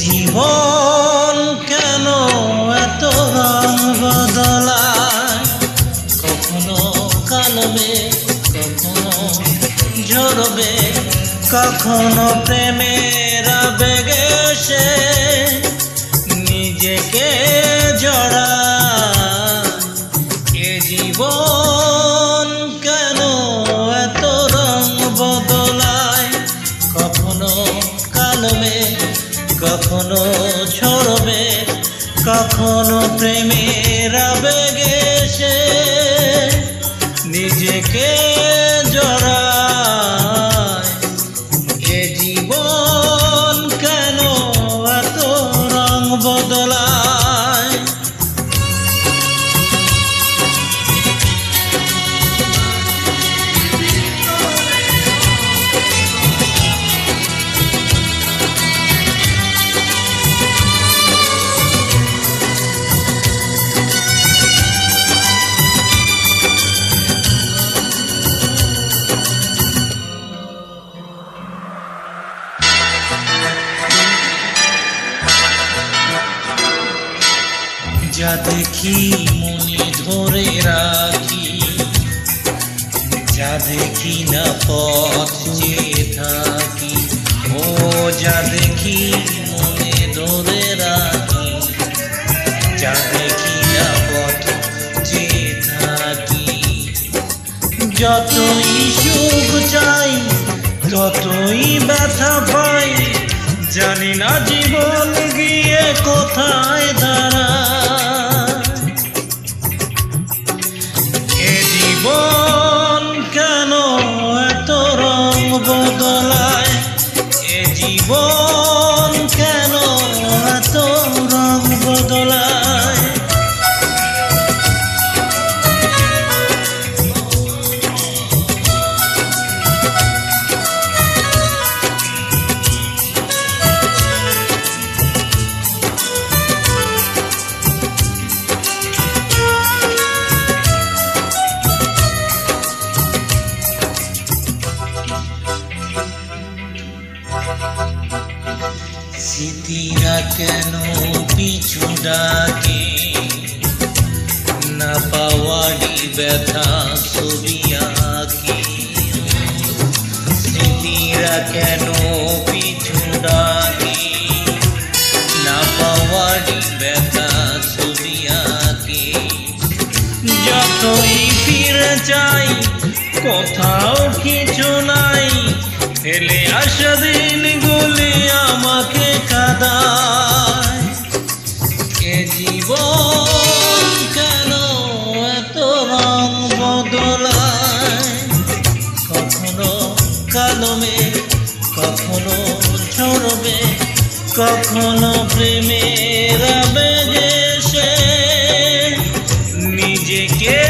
জীবন কেন এত রং বদলায়, কখনো কালবে কখনো ঝরবে, কখনো প্রেমের আবেগে সে নিজেকে জড়ায়। এ জীবন কেন এত রং বদলায়, কখনো কালবে কখনো ছড়বে, কখনো প্রেমের আবেগে সে নিজেকে জড়ায়। এ জীবন কেন এত রং বদলায়। যা দেখি মনে ধরে রাখি, যা দেখি না পথ চেয়ে থাকি। ও যা দেখি মনে ধরে রাখি, যা দেখি না পথ চেয়ে থাকি। যতই সুখ চাই ততই ব্যথা পাই, জানি না জীবন গিয়ে কোথায় দাঁড়ায়। এ জীবন কেন এত রং বদলায়, এ জীবন কেন এত রং বদলায়। স্মৃতিরা কেন পিছু ডাকে, না পাওয়ারই ব্যথা ছবি আঁকে। স্মৃতিরা কেন পিছু ডাকে, না পাওয়ারই ব্যথা ছবি আঁকে। যতই ফিরে যাই কোথাও কিছু নাই, ফেলে আসা দিনগুলি আমাকে কাঁদায়। এ জীবন কেন এত রং বদলায়, কখনো কালমে কখনো ঝরবে, কখনো প্রেমের আবেগে সে নিজেকে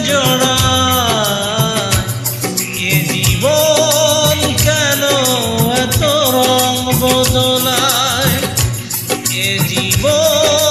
জড়ায়। এ জীবন কেন এত রং বদলায়, এ জীবন